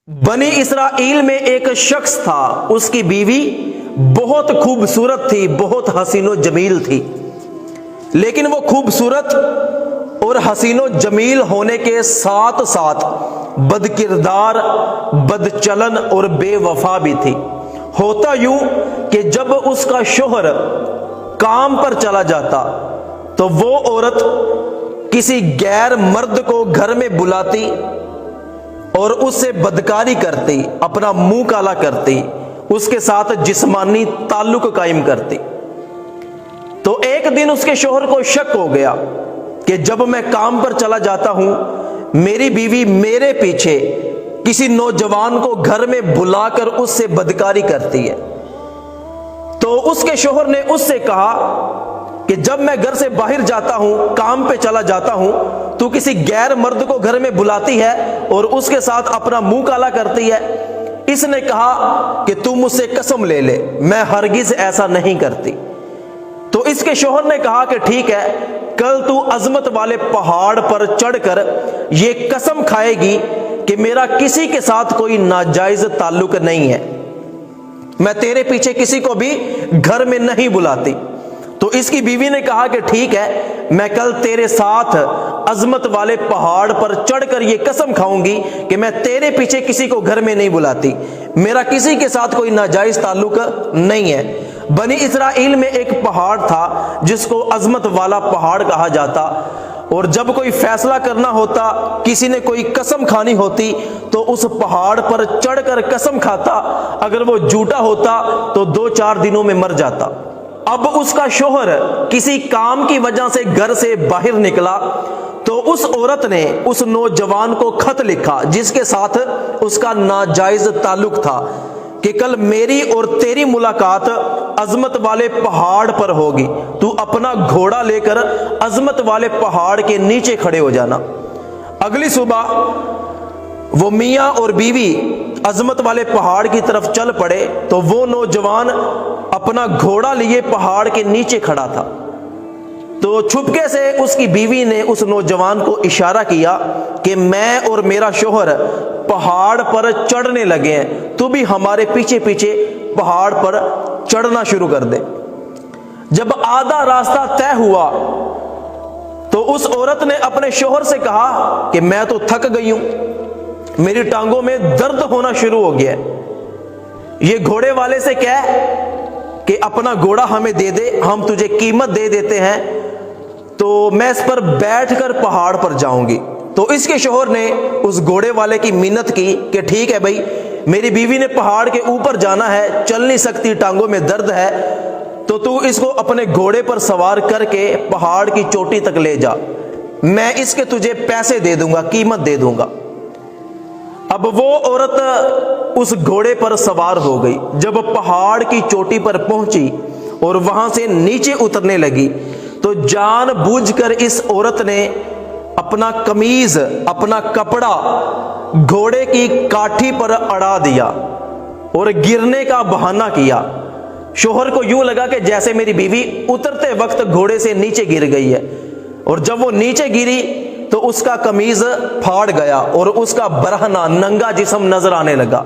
بنی اسرائیل میں ایک شخص تھا، اس کی بیوی بہت خوبصورت تھی، بہت حسین و جمیل تھی، لیکن وہ خوبصورت اور حسین و جمیل ہونے کے ساتھ ساتھ بد کردار، بد چلن اور بے وفا بھی تھی۔ ہوتا یوں کہ جب اس کا شوہر کام پر چلا جاتا تو وہ عورت کسی غیر مرد کو گھر میں بلاتی اور اس سے بدکاری کرتی، اپنا منہ کالا کرتی، اس کے ساتھ جسمانی تعلق قائم کرتی۔ تو ایک دن اس کے شوہر کو شک ہو گیا کہ جب میں کام پر چلا جاتا ہوں میری بیوی میرے پیچھے کسی نوجوان کو گھر میں بلا کر اس سے بدکاری کرتی ہے۔ تو اس کے شوہر نے اس سے کہا کہ جب میں گھر سے باہر جاتا ہوں، کام پہ چلا جاتا ہوں، تو کسی غیر مرد کو گھر میں بلاتی ہے اور اس کے ساتھ اپنا منہ کالا کرتی ہے۔ اس نے کہا کہ تم مجھ سے قسم لے لے، میں ہرگز ایسا نہیں کرتی۔ تو اس کے شوہر نے کہا کہ ٹھیک ہے، کل تو عظمت والے پہاڑ پر چڑھ کر یہ قسم کھائے گی کہ میرا کسی کے ساتھ کوئی ناجائز تعلق نہیں ہے، میں تیرے پیچھے کسی کو بھی گھر میں نہیں بلاتی۔ تو اس کی بیوی نے کہا کہ ٹھیک ہے، میں کل تیرے ساتھ عظمت والے پہاڑ پر چڑھ کر یہ قسم کھاؤں گی کہ میں تیرے پیچھے کسی کو گھر میں نہیں بلاتی، میرا کسی کے ساتھ کوئی ناجائز تعلق نہیں ہے۔ بنی اسرائیل میں ایک پہاڑ تھا جس کو عظمت والا پہاڑ کہا جاتا، اور جب کوئی فیصلہ کرنا ہوتا، کسی نے کوئی قسم کھانی ہوتی تو اس پہاڑ پر چڑھ کر قسم کھاتا، اگر وہ جھوٹا ہوتا تو 2-4 دنوں میں مر جاتا۔ اب اس کا شوہر کسی کام کی وجہ سے گھر سے باہر نکلا تو اس عورت نے اس نوجوان کو خط لکھا جس کے ساتھ اس کا ناجائز تعلق تھا کہ کل میری اور تیری ملاقات عظمت والے پہاڑ پر ہوگی، تو اپنا گھوڑا لے کر عظمت والے پہاڑ کے نیچے کھڑے ہو جانا۔ اگلی صبح وہ میاں اور بیوی عظمت والے پہاڑ کی طرف چل پڑے تو وہ نوجوان اپنا گھوڑا لیے پہاڑ کے نیچے کھڑا تھا۔ تو چھپکے سے اس کی بیوی نے اس نوجوان کو اشارہ کیا کہ میں اور میرا شوہر پہاڑ پر چڑھنے لگے ہیں، تو بھی ہمارے پیچھے پیچھے پہاڑ پر چڑھنا شروع کر دے۔ جب آدھا راستہ طے ہوا تو اس عورت نے اپنے شوہر سے کہا کہ میں تو تھک گئی ہوں، میری ٹانگوں میں درد ہونا شروع ہو گیا ہے، یہ گھوڑے والے سے کہہ کہ اپنا گھوڑا ہمیں دے دے، ہم تجھے قیمت دے دیتے ہیں تو میں اس پر بیٹھ کر پہاڑ پر جاؤں گی۔ تو اس کے شوہر نے اس گھوڑے والے کی منت کی کہ ٹھیک ہے بھائی، میری بیوی نے پہاڑ کے اوپر جانا ہے، چل نہیں سکتی، ٹانگوں میں درد ہے، تو اس کو اپنے گھوڑے پر سوار کر کے پہاڑ کی چوٹی تک لے جا، میں اس کے تجھے پیسے دے دوں گا، قیمت دے دوں گا۔ اب وہ عورت اس گھوڑے پر سوار ہو گئی۔ جب پہاڑ کی چوٹی پر پہنچی اور وہاں سے نیچے اترنے لگی تو جان بوجھ کر اس عورت نے اپنا قمیض، اپنا کپڑا گھوڑے کی کاٹھی پر اڑا دیا اور گرنے کا بہانہ کیا۔ شوہر کو یوں لگا کہ جیسے میری بیوی اترتے وقت گھوڑے سے نیچے گر گئی ہے، اور جب وہ نیچے گری تو اس کا قمیض پھاڑ گیا اور اس کا برہنہ ننگا جسم نظر آنے لگا۔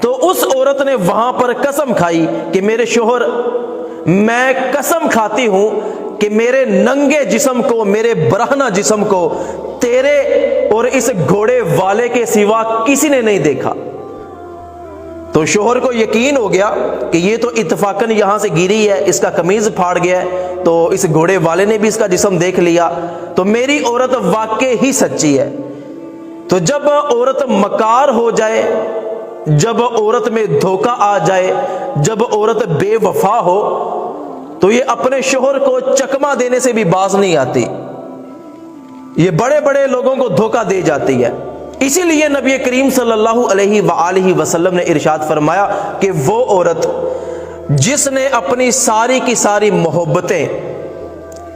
تو اس عورت نے وہاں پر قسم کھائی کہ میرے شوہر، میں قسم کھاتی ہوں کہ میرے ننگے جسم کو، میرے برہنہ جسم کو تیرے اور اس گھوڑے والے کے سوا کسی نے نہیں دیکھا۔ تو شوہر کو یقین ہو گیا کہ یہ تو اتفاقاً یہاں سے گری ہے، اس کا قمیض پھاڑ گیا ہے، تو اس گھوڑے والے نے بھی اس کا جسم دیکھ لیا، تو میری عورت واقعی ہی سچی ہے۔ تو جب عورت مکار ہو جائے، جب عورت میں دھوکہ آ جائے، جب عورت بے وفا ہو تو یہ اپنے شوہر کو چکمہ دینے سے بھی باز نہیں آتی، یہ بڑے بڑے لوگوں کو دھوکہ دے جاتی ہے۔ اسی لیے نبی کریم صلی اللہ علیہ وآلہ وسلم نے ارشاد فرمایا کہ وہ عورت جس نے اپنی ساری کی ساری محبتیں،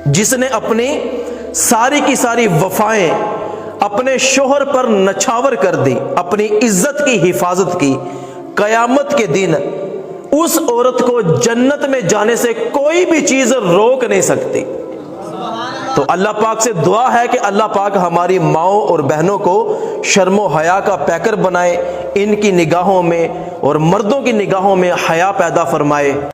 جس نے اپنی ساری کی ساری وفائیں اپنے شوہر پر نچھاور کر دی، اپنی عزت کی حفاظت کی، قیامت کے دن اس عورت کو جنت میں جانے سے کوئی بھی چیز روک نہیں سکتی۔ تو اللہ پاک سے دعا ہے کہ اللہ پاک ہماری ماؤں اور بہنوں کو شرم و حیا کا پیکر بنائے، ان کی نگاہوں میں اور مردوں کی نگاہوں میں حیا پیدا فرمائے۔